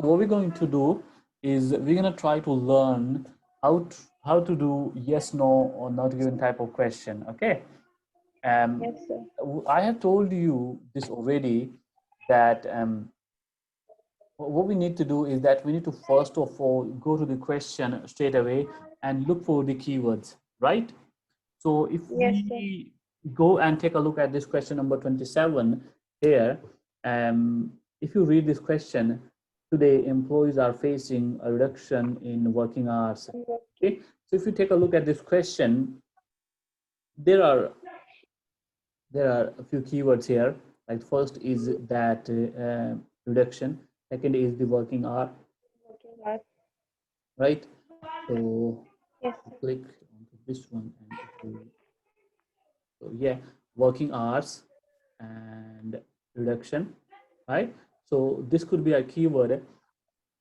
what we're going to do is we're going to try to learn how to do yes, no, or not given type of question. Okay. Yes, sir. I have told you this already that what we need to do is that we need to first of all go to the question straight away and look for the keywords, right? So if Yes, sir. we go and take a look at this question number 27 here, if you read this question, today employees are facing a reduction in working hours. Okay, so if you take a look at this question, there are a few keywords here. Like first is that reduction, second is the working hour, Working hard. right? So Yes, click onto this one and it will, so yeah, working hours and reduction, right? So this could be a keyword.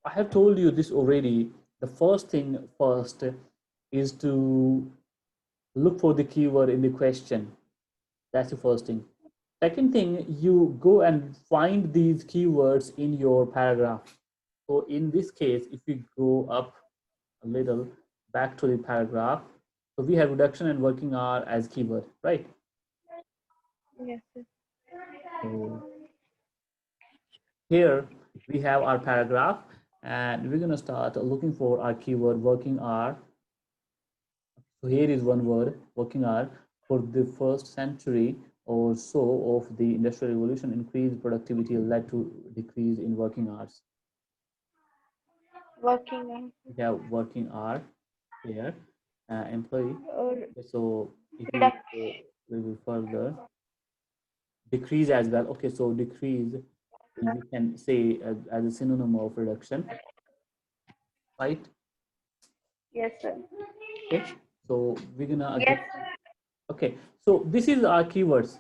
I have told you this already. The first thing first is to look for the keyword in the question. That's the first thing. Second thing, you go and find these keywords in your paragraph. So in this case, if we go up a little back to the paragraph, so we have reduction and working hour as keyword, right? yes, sir. So here we have our paragraph and we're going to start looking for our keyword working hour. So here is one word, working hour. For the first century or so of the industrial revolution, increased productivity led to decrease in working hours. Working on We have working hour here, employee. or Okay, so if we reduction. go a little further, decrease as well. Okay, so decrease we can say as a synonym of reduction, right? Yes, sir. Okay, so we're gonna Yes, again. Okay, so this is our keywords.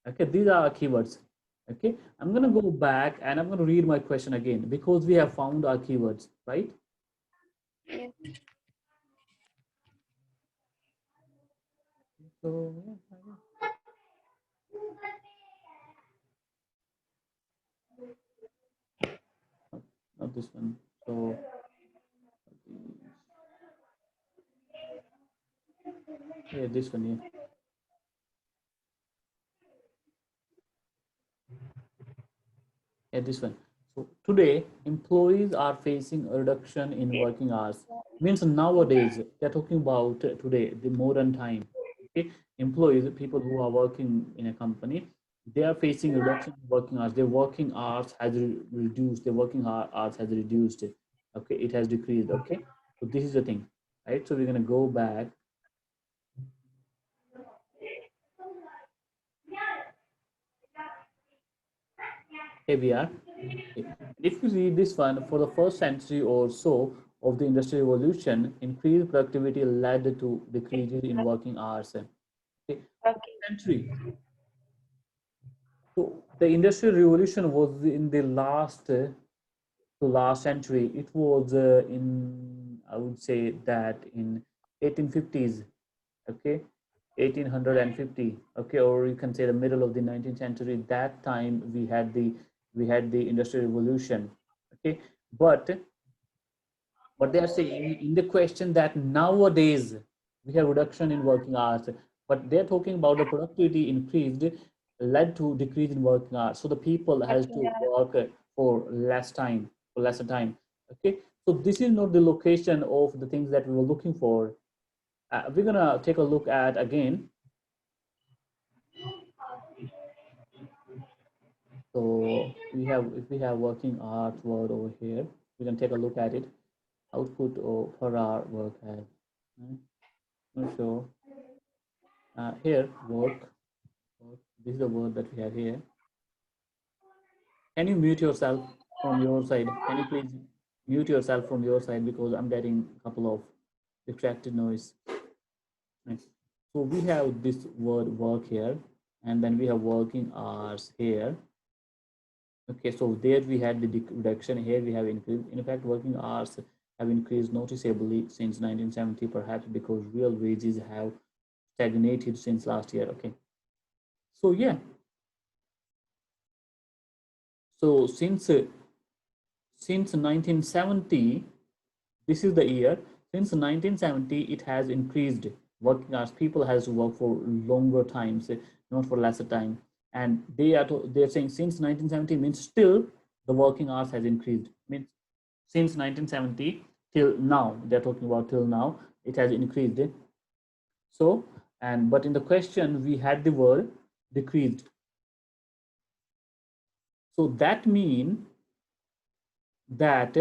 Okay, these are our keywords. Okay, I'm gonna go back and I'm gonna read my question again because we have found our keywords, right? yes. So not this one. So yeah, this one. Yeah, yeah, this one. So today, employees are facing a reduction in Yes. working hours. Means nowadays, they're talking about today, the modern time. Okay, employees, people who are working in a company, they are facing a reduction in working hours. Their working hours has reduced. Their working hours has reduced. Okay, it has decreased. Okay, so this is the thing, right? So we're gonna go back. Here we are. Okay. If you read this one, for the first century or so of the Industrial Revolution, increased productivity led to decreases in working hours. Okay. Okay. Century. So the Industrial Revolution was in the last century. It was in, I would say that in 1850s. Okay, 1850. Okay, or you can say the middle of the 19th century. That time we had the Industrial Revolution. Okay, but they are saying in the question that nowadays we have reduction in working hours, but they're talking about the productivity increased led to decrease in working hours. So the people has Working to on. work for less time, for lesser time. Okay, so this is not the location of the things that we were looking for. We're gonna take a look at again. So we have, if we have working hours word over here, we can take a look at it. Output per hour work has. Not sure. Here work. This is the word that we have here. Can you mute yourself from your side? Can you please mute yourself from your side because I'm getting a couple of distracted noise. Nice. So we have this word work here, and then we have working hours here. Okay, so there we had the reduction. Here we have increase. In fact, working hours have increased noticeably since 1970, perhaps because real wages have stagnated since last year. Okay, so yeah, so since 1970, this is the year, since 1970, it has increased working hours. People has to work for longer times, not for lesser time. And they're saying since 1970 means still the working hours has increased. Means since 1970 till now, they're talking about till now, it has increased. So, but in the question, we had the word decreased. So that means that,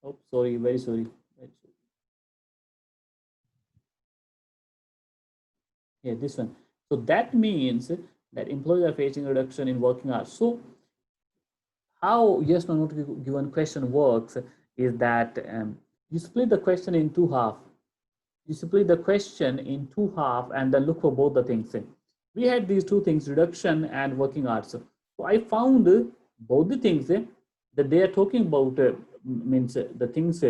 oh, sorry, very sorry. Yeah, this one. So that means that employees are facing a reduction in working hours. So how yes or no given question works is that you split the question in two half. You split the question in two half and then look for both the things. We had these two things, reduction and working hours. So I found both the things that they are talking about means the things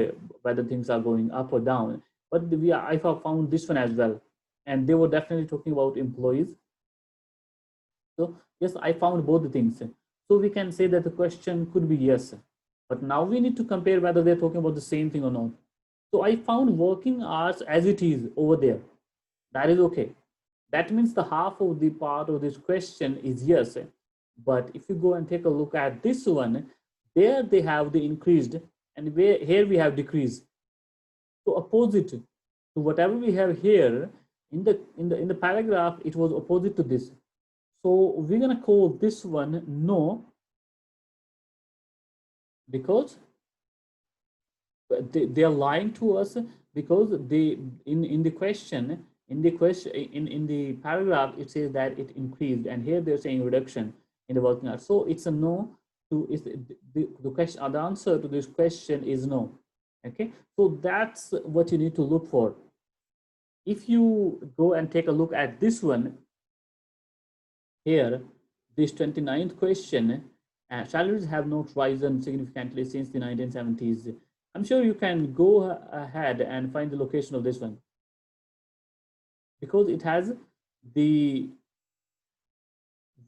whether things are going up or down. But I found this one as well, and they were definitely talking about employees. So yes, I found both the things. So we can say that the question could be yes, but now we need to compare whether they're talking about the same thing or not. So I found working hours as it is over there. That is okay. That means the half of the part of this question is yes. But if you go and take a look at this one, there they have the increased, and here we have decreased. So opposite to whatever we have here in the paragraph, it was opposite to this. So we're gonna call this one no, because they are lying to us, because they in the question in the paragraph it says that it increased, and here they're saying reduction in the working hours. So it's a no to is the question, or the answer to this question is no. Okay, so that's what you need to look for. If you go and take a look at this one here, this 29th question, salaries have not risen significantly since the 1970s. I'm sure you can go ahead and find the location of this one, because it has the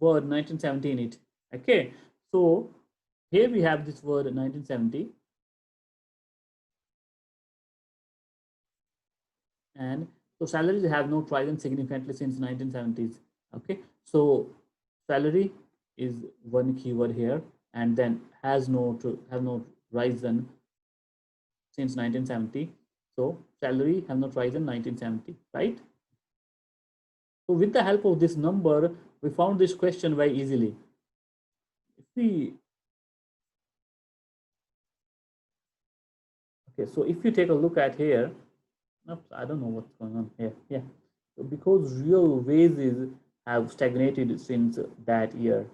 word 1970 in it. Okay, so here we have this word 1970, and so salaries have not risen significantly since 1970s. Okay, so salary is one keyword here, and then have not risen since 1970. So salary have not risen 1970, right? So with the help of this number, we found this question very easily. If we okay, so if you take a look at here, oops, I don't know what's going on here. Yeah, so because real wages have stagnated since that year.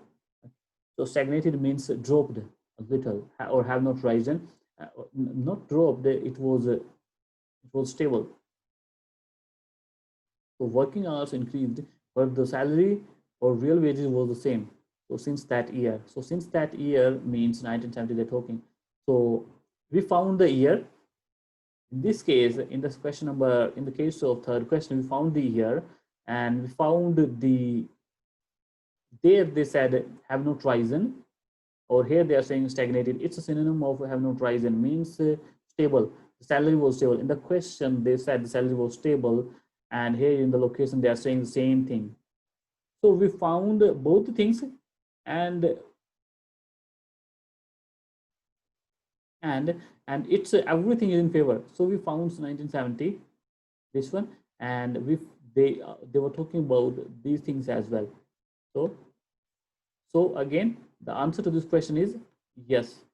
So stagnated means dropped a little or have not risen. Not dropped. It was stable. So working hours increased, but the salary or real wages was the same. So since that year. So since that year means 1970 they're talking. So we found the year. In this case, in this question number, in the case of third question, we found the year, and we found there they said have not risen, or here they are saying stagnated. It's a synonym of have not risen, means stable. The salary was stable. In the question, they said the salary was stable, and here in the location, they are saying the same thing. So we found both the things, and it's everything is in favor. So we found 1970, this one, and they were talking about these things as well. So again, the answer to this question is yes.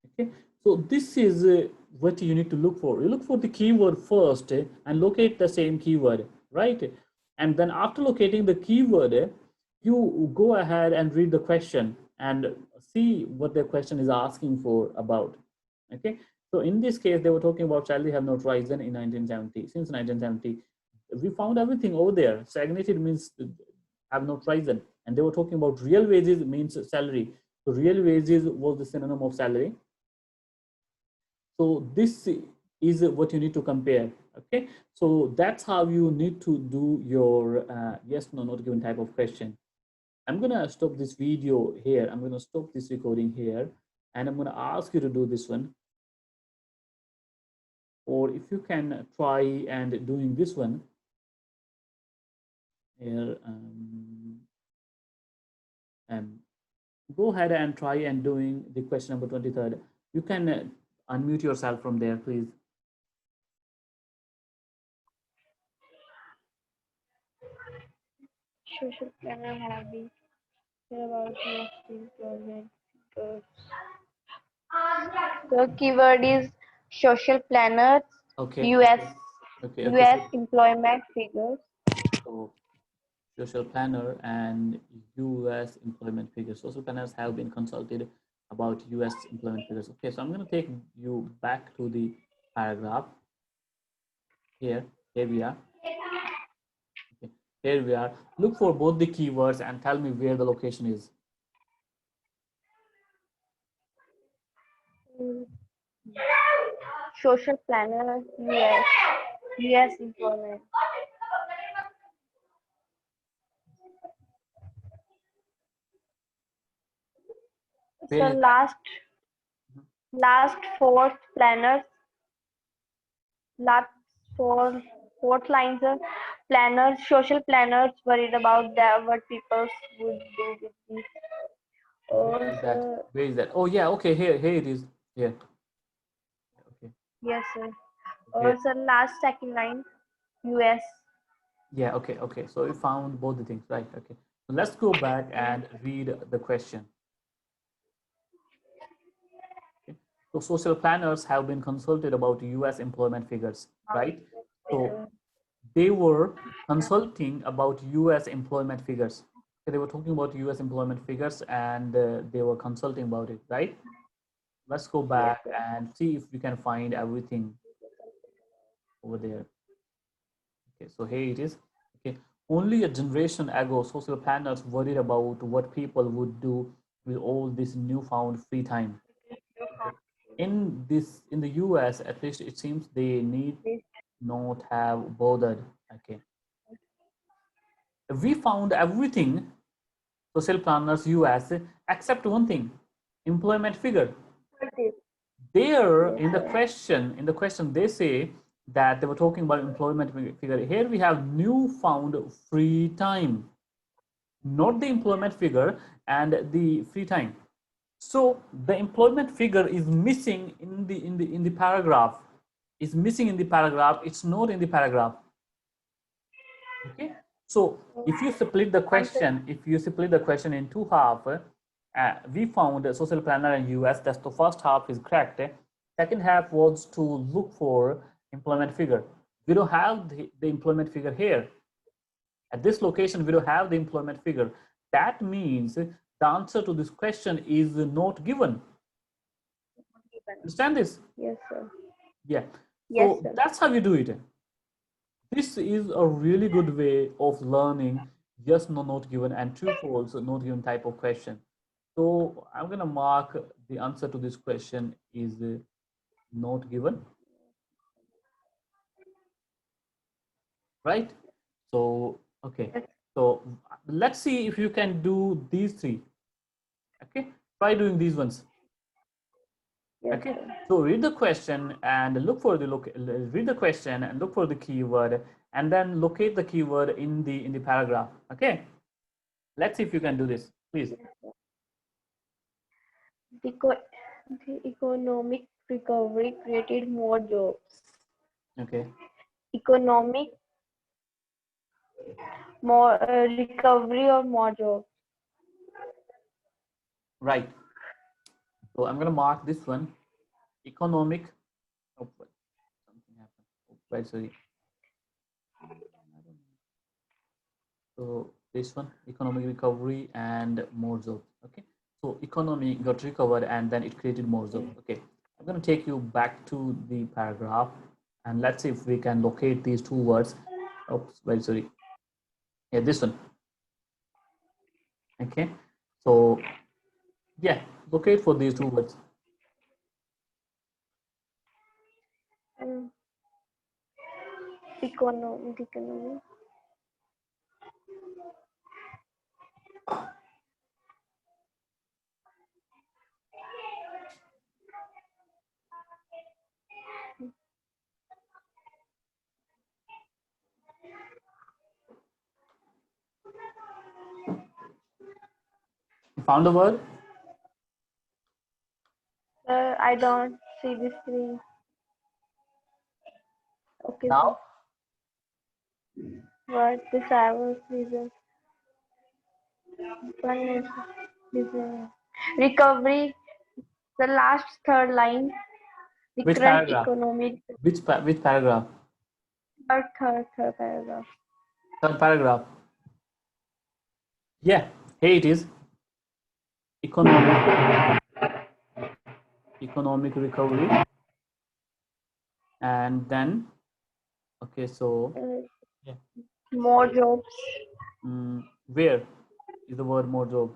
Okay, so this is what you need to look for. You look for the keyword first and locate the same keyword, right? And then after locating the keyword, you go ahead and read the question and see what the question is asking for about. Okay, so in this case, they were talking about salary have not risen in 1970. Since 1970, we found everything over there. Stagnated means have not risen, and they were talking about real wages means salary. So real wages was the synonym of salary. So this is what you need to compare. Okay, so that's how you need to do your yes no not given type of question. I'm gonna stop this video here. I'm gonna stop this recording here, and I'm going to ask you to do this one, or if you can try and doing this one here, go ahead and try and doing the question number 23rd. You can unmute yourself from there, please. Social planner habits about US employment figures. The keyword is social planners, Okay, US okay, okay, okay. US employment figures. So social planner and US employment figures. Social planners have been consulted about US employment figures. Okay, so I'm going to take you back to the paragraph here. Here we are. Okay, here we are. Look for both the keywords and tell me where the location is. Mm, Social planner, US employment. Where So is that? last fourth planners, last four fourth lines are planners, social planners worried about that what people would do with these. Where Or is that? Where is that? Oh yeah, okay, here it is. Here. Okay. yes, sir. Here. Or the last second line, US. Yeah, okay, okay. So we found both the things, right? Okay. So let's go back and read the question. Okay. So social planners have been consulted about US employment figures, right? So they were consulting about US employment figures. Okay, they were talking about US employment figures and they were consulting about it, right? Let's go Yes, back sir. and see if we can find everything over there. Okay, so here it is. Okay, only a generation ago, social planners worried about what people would do with all this newfound free time. Okay. In the US, at least it seems they need not have bothered. Okay, we found everything, social planners US, except one thing, employment figure. There Yes, sir. in the question they say that they were talking about employment figure. Here we have newfound free time, not the employment figure and the free time. So the employment figure is missing in the paragraph. Is missing in the paragraph. It's not in the paragraph. Okay. So Answer. if you split the question in two half, we found social planner and US. That's the first half is correct. Second half was to look for employment figure. We don't have the employment figure here. At this location, we don't have the employment figure. That means the answer to this question is not given. Understand this? Yes, sir. Yeah. Yes, So sir. that's how you do it. This is a really good way of learning yes, no, not given, and true, false, not given type of question. So I'm going to mark the answer to this question is not given, right? So, okay. Yes, So let's see if you can do these three. Okay. Try doing these ones. yes, Okay. sir. So read the question and look for the read the question and look for the keyword and then locate the keyword in the paragraph. Okay. Let's see if you can do this, please. The, the economic recovery created more jobs. Okay. Economic more recovery or more jobs. Right. So I'm going to mark this one. Economic. Oh, something happened. Oh, right, sorry. So this one, economic recovery and more jobs. Okay. So economy got recovered and then it created more jobs. Okay. I'm going to take you back to the paragraph and let's see if we can locate these two words. Oops, very sorry. Yeah, this one. Okay. So yeah, locate for these two words. Um, economy. Found a word? Sir, I don't see the screen. Okay, Now? sir. What the survival reasons? One is recovery. The last third line. The Which current paragraph? economic. Which paragraph? Third paragraph. Third paragraph. Yeah, here it is. Economic recovery. And then, okay, so yeah. More jobs. Where is the word more job?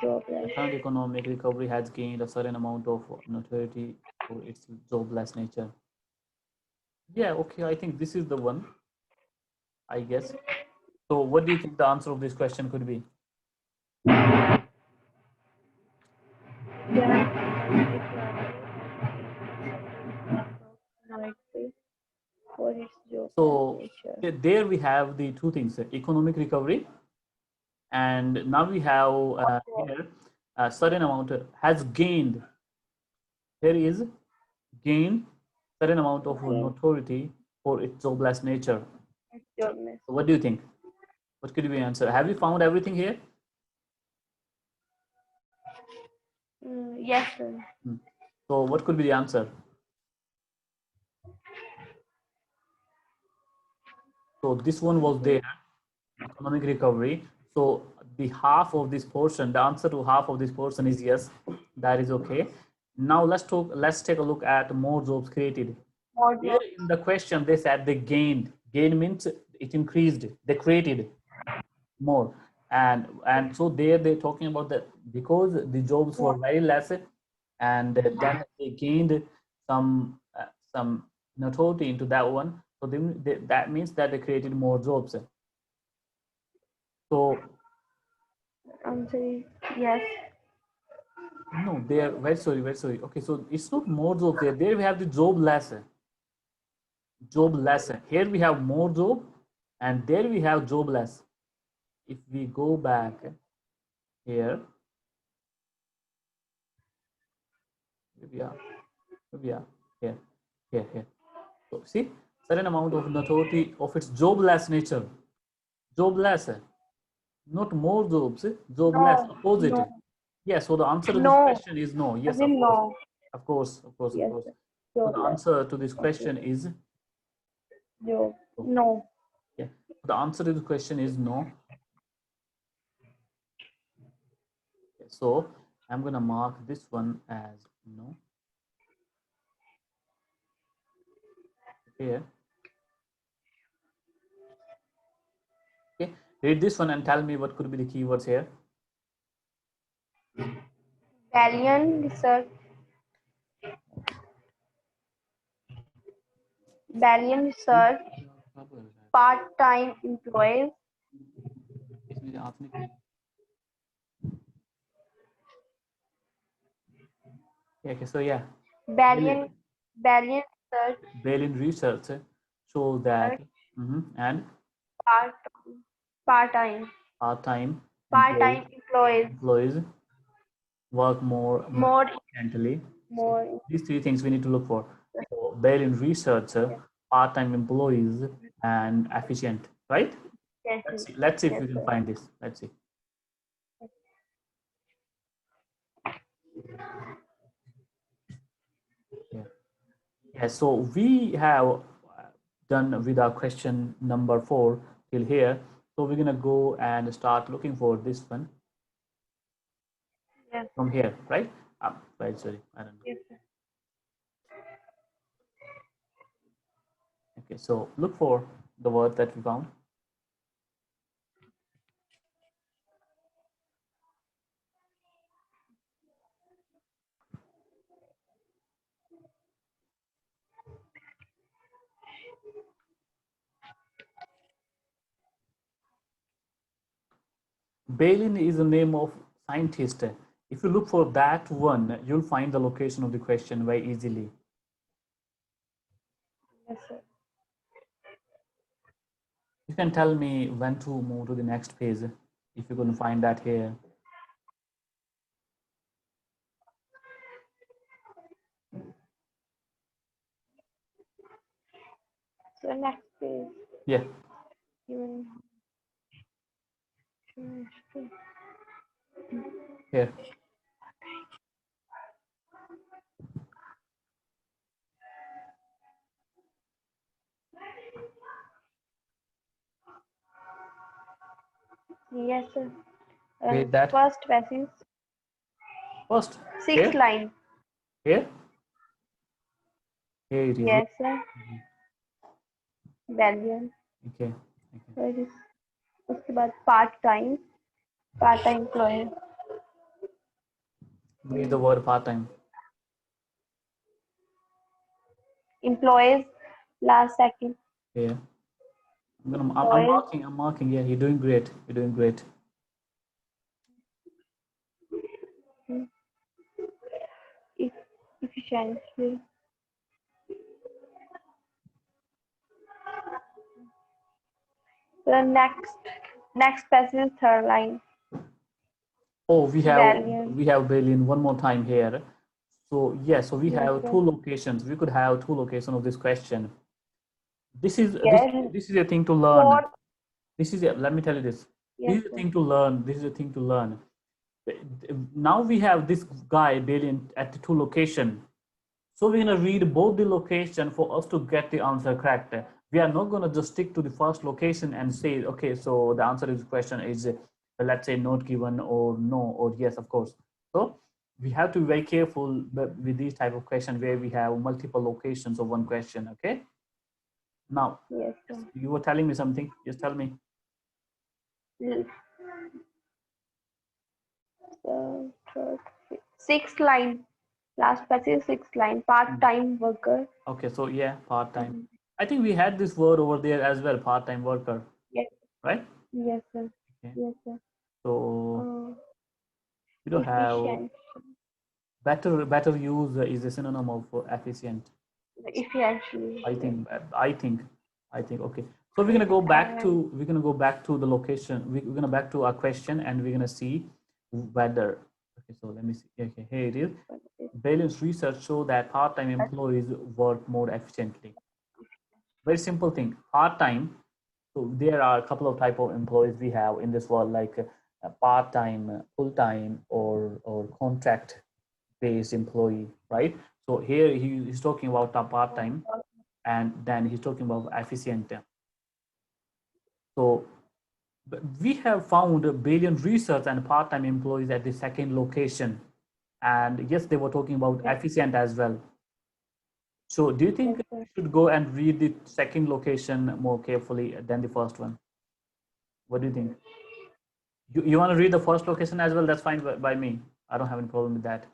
Jobless. The current economic recovery has gained a certain amount of notoriety for its jobless nature. Yeah, okay, I think this is the one, I guess. So what do you think the answer of this question could be? For its jobless So nature. there we have the two things, economic recovery, and now we have here a certain amount has gained. There is gained certain amount of notoriety for its jobless nature. Jobless. So what do you think? What could be the answer? Have you found everything here? Yes, sir. So what could be the answer? So this one was there, economic recovery. So the half of this portion, the answer to half of this portion is yes. That is okay. Now let's take a look at more jobs created. More Here jobs. in the question they said they gained. Gain means it increased. They created more. And so there they're talking about that because the jobs were very less, and then they gained some notoriety into that one. So that means that they created more jobs. So Answer is yes. no, they are very sorry, very sorry. Okay, so it's not more jobs there. There we have the job less. Job less. Here we have more job, and there we have job less. If we go back here, maybe here. So see, certain amount of notoriety of its jobless nature. Jobless, not more jobs, jobless, No. opposite. No. Yes, so the answer to this No. question is no. As Yes, of in course. no. Of course, of course, of Yes, course. sir. So the Jobless. answer to this Okay. question is Job. oh, No. yeah. The answer to the question is no. Okay, so I'm gonna mark this one as no. Here. Okay. Read this one and tell me what could be the keywords here. Valiant research. Valiant research. Part-time employees. Okay, so yeah. Valiant research. Berlin research shows that and Part part-time. part-time Part-time employees. employees work more More efficiently. So more. these three things we need to look for. So Berlin research, part-time employees, and efficient. Right? Yes. Let's see if Yes, we can sir. find this. Let's see. Yeah. So we have done with our question number 4 till here. So we're gonna go and start looking for this one Yes. from here, right? Right. Sorry, I don't know. Yes, sir. Okay. So look for the word that we found. Balin is the name of scientist. If you look for that one, you'll find the location of the question very easily. Yes, sir. You can tell me when to move to the next page. if you couldn't find that here. So next page. Yeah. Even Here. yes, sir. Where is that? First passage, First. sixth Here. line. Here. Here it is. Yes, sir. Mhm. Valiant. Okay. Okay. Where is उसके बाद part time employee. Where is the word part-time? Employees, last second. Here. I'm Employees, marking. I'm marking. Yeah, you're doing great. You're doing great. e- efficiently. The next passage, third line. Oh, Valiant. we have Berlin one more time here. So yes, so we Yes, have sir. two locations. We could have two locations of this question. This is Yes. this is a thing to learn. Fourth. This is a, let me tell you this. Yes, This is a sir. thing to learn. This is a thing to learn. Now we have this guy Berlin at the two location. So we're gonna read both the location for us to get the answer correct. We are not gonna just stick to the first location and say, okay, so the answer to this question is, let's say, not given or no or yes, of course. So we have to be very careful with these type of questions where we have multiple locations of one question. Okay. Now, Yes, sir. you were telling me something. Just tell me. Third, sixth line. Last passage, sixth line. Part-time worker. Okay, so yeah, part-time. Mhm. I think we had this word over there as well, part-time worker, Yes. right? Yes, sir. Okay. Yes, sir. So Uh, we don't have efficient. better use is a synonym of efficient. Efficiently. I Yes. think I think I think okay. So we're gonna go back And to the location. We're gonna back to our question and we're gonna see whether. Okay, so let me see. Okay, here it is. Balanced research show that part-time employees work more efficiently. Very simple thing. Part-time. So there are a couple of type of employees we have in this world, like part-time, full-time, or contract-based employee, right? So here he's talking about a part-time, and then he's talking about efficient. So we have found a billion research and part-time employees at the second location, and yes, they were talking about yes, efficient as well. So do you think yes, we sir. should go and read the second location more carefully than the first one? What do you think? You want to read the first location as well? That's fine by me. I don't have any problem with that.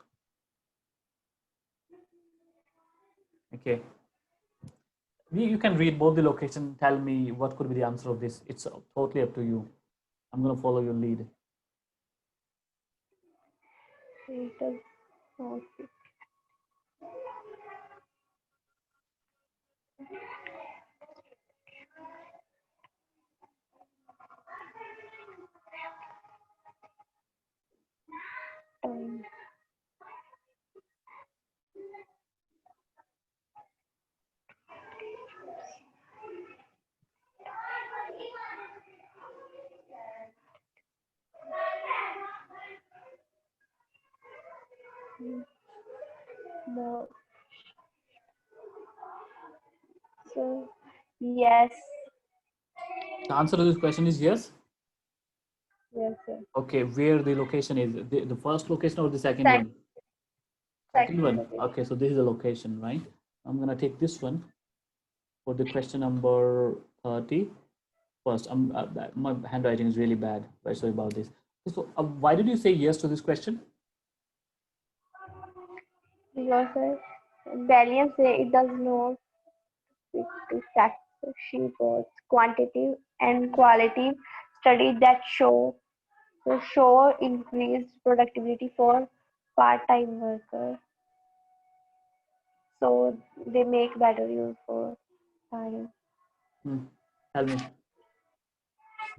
Okay. You can read both the location. Tell me what could be the answer of this. It's totally up to you. I'm going to follow your lead. It does not fit. Time. More. So yes, The answer to this question is yes. yes, sir. Okay, where the location is? The first location or the second Second, one? Second second one. location. Okay, so this is the location, right? I'm going to take this one for the question number 30 first. My handwriting is really bad. Very sorry about this. So, why did you say yes to this question? Because Valiant say it does not fit to facts. She was quantitative and qualitative studies that show increased productivity for part-time workers. So they make better use for time. Hmm. Tell me.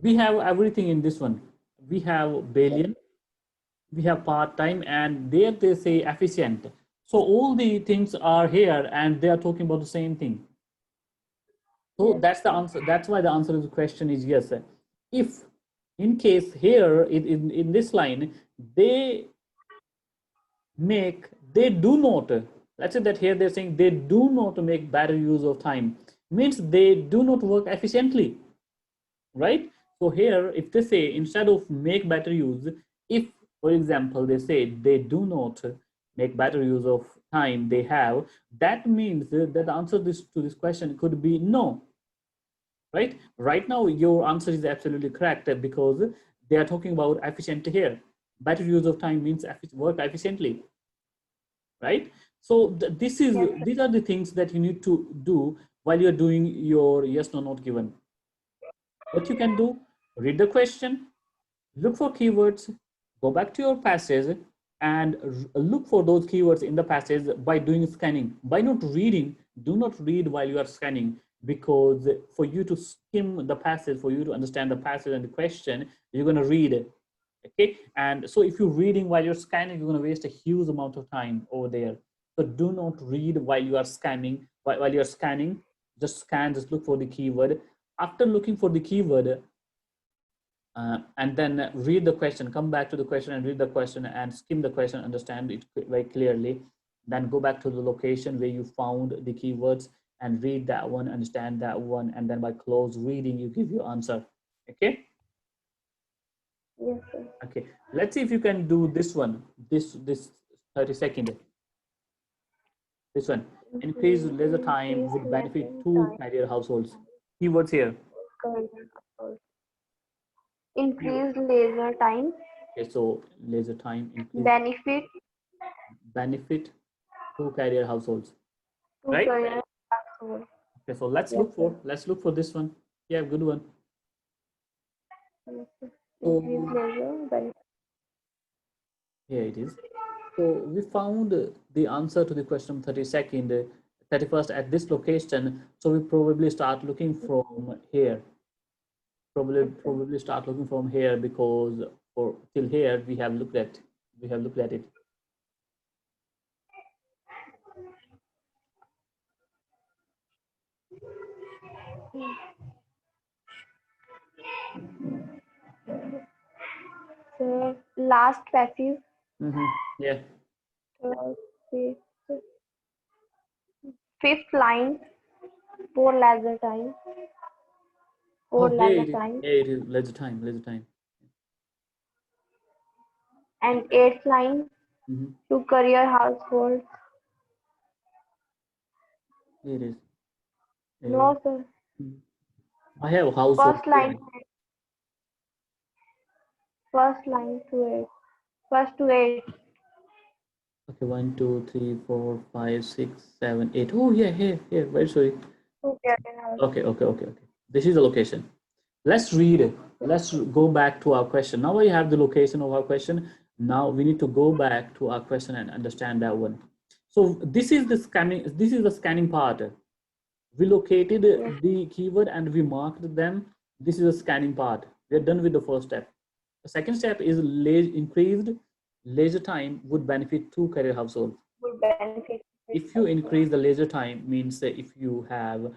We have everything in this one. we have billion, we have part-time, and there they say efficient. So all the things are here and they are talking about the same thing. So Yes, that's the sir. answer. That's why the answer to the question is yes. If in case here in this line they make, they do not, let's say that here they're saying they do not make better use of time, means they do not work efficiently, right? So here if they say instead of make better use, if for example they say they do not make better use of time they have, that means that the answer to this question could be no, right? Right now your answer is absolutely correct, because they are talking about efficient here. Better use of time means work efficiently, right? So this is, Yes, sir. these are the things that you need to do while you're doing your yes no not given. What you can do: read the question, look for keywords, go back to your passage, and look for those keywords in the passage by doing scanning. By not reading, do not read while you are scanning, because for you to skim the passage, for you to understand the passage and the question, you're going to read it. Okay, and so if you're reading while you're scanning, you're going to waste a huge amount of time over there. So do not read while you are scanning. While you're scanning, just scan, just look for the keyword. After looking for the keyword, and then read the question, come back to the question and read the question and skim the question, understand it very clearly. Then go back to the location where you found the keywords and read that one, understand that one, and then by close reading you give your answer. Okay. Yes, sir. Okay, let's see if you can do this one, this 30-second, this one. Increase leisure time Increase would benefit lesson two time. career households. Keywords here. Career goals. Increase leisure time. Okay, so leisure time increase Benefit benefit two career households, to right? career household. Okay, so Yes, sir. let's look for this one. Yeah, good one. Yes, sir. Increase So leisure benefit. here it is. So we found the answer to the question 32nd, 31st at this location. So we probably start looking from here. Yes, sir. Probably start looking from here, because for till here we have looked at it. So last passive. Yeah. uh, fifth, fifth line. For leisure time. Oh, For here leisure it is. time. Here it is. Leisure time. Leisure time. And eighth line. Mm-hmm. To career household. Here it is. Uh, No, sir. I have household First here. line. First line to eight. First to eight. Okay, 1, 2, 3, 4, 5, 6, 7, 8. Oh, yeah, here. Very sorry. To career house. Okay. This is the location. Let's read it. Let's go back to our question. Now we have the location of our question. Now we need to go back to our question and understand that one. So this is the scanning. This is the scanning part. We located Yes. the keyword and we marked them. This is the scanning part. We are done with the first step. The second step is increased leisure time would benefit two career households. Would benefit. If you increase the leisure time, means that if you have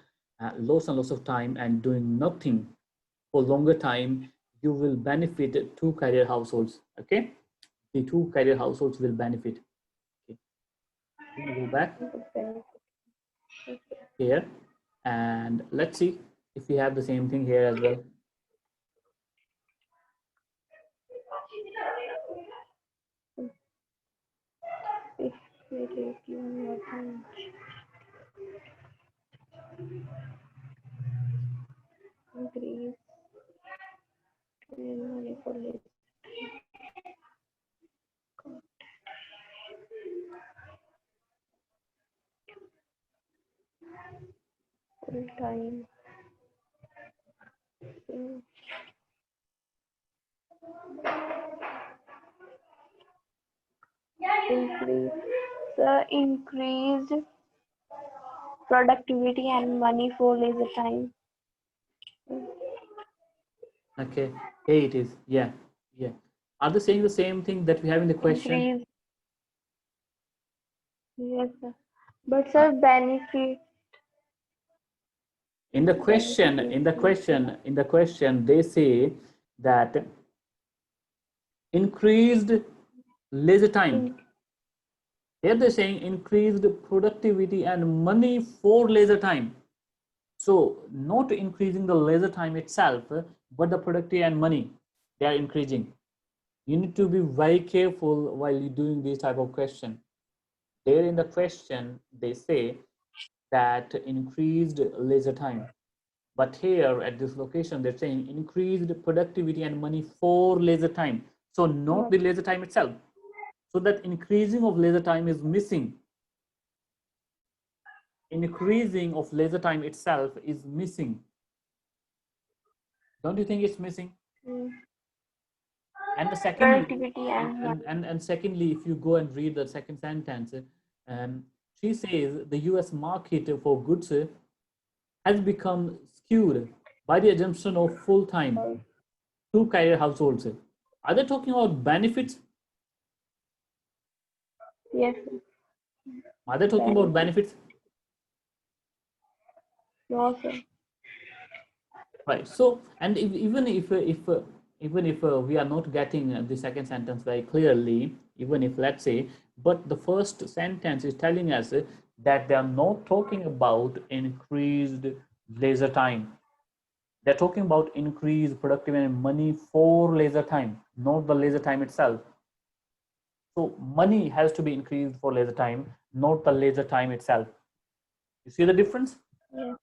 lots and lots of time and doing nothing for longer time, you will benefit two career households. Okay, the two career households will benefit. Okay, we're gonna go back Would benefit. here and let's see if we have the same thing here as well. If we take your time. Increase money for leisure. Full time. Increase. Increased productivity and money for leisure time. Okay, here it is. Yeah, Yeah. Are they saying the same thing that we have in the question? Increase. Yes, sir. But sir, benefit. In the question, Benefit they say that increased leisure time. is Here they're saying increased productivity and money for leisure time. So not increasing the leisure time itself, but the productivity and money, they are increasing. You need to be very careful while you're doing this type of question. There in the question, they say that increased leisure time. But here at this location, they're saying increased productivity and money for leisure time. So not not the leisure time itself. So that increasing of leisure time is missing. Increasing of leisure time itself is missing. Don't you think it's missing? mm, And the secondly, productivity and and secondly, if you go and read the second sentence, she says the US market for goods has become skewed by the assumption of full-time money. two-career households. Are they talking about benefits? Yes, Are they talking about benefit. benefits? No, sir. Right. So, and even if we are not getting the second sentence very clearly, even if let's say, but the first sentence is telling us that they are not talking about increased leisure time. They're talking about increased productivity and money for leisure time, not the leisure time itself. So money has to be increased for leisure time, not the leisure time itself. You see the difference? Yes,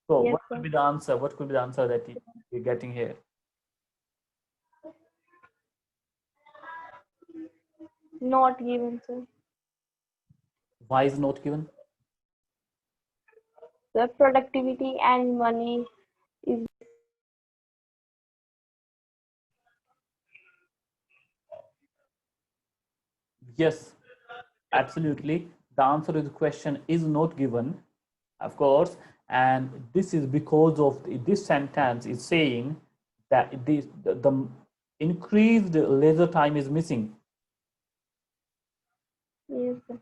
So yes, what could sir. be the answer? What could be the answer that you're getting here? Not given, sir. Why is not given? The productivity and money is Yes, absolutely. The answer to the question is not given, of course, and this is because of this sentence is saying that the increased leisure time is missing. yes, sir.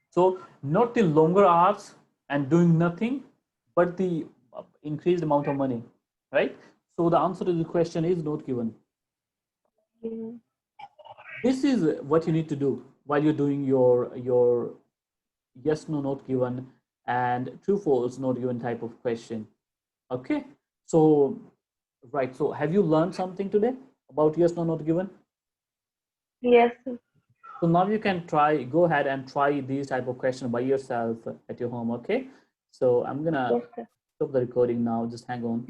So not the longer hours and doing nothing, but the increased amount of money, right? So the answer to the question is not given. Given. This is what you need to do while you're doing your yes no not given and true false not given type of question. Okay, so right, so have you learned something today about yes no not given? Yes, sir. So now you can go ahead and try these type of questions by yourself at your home. Okay, so I'm gonna Yes, sir. stop the recording now. Just hang on.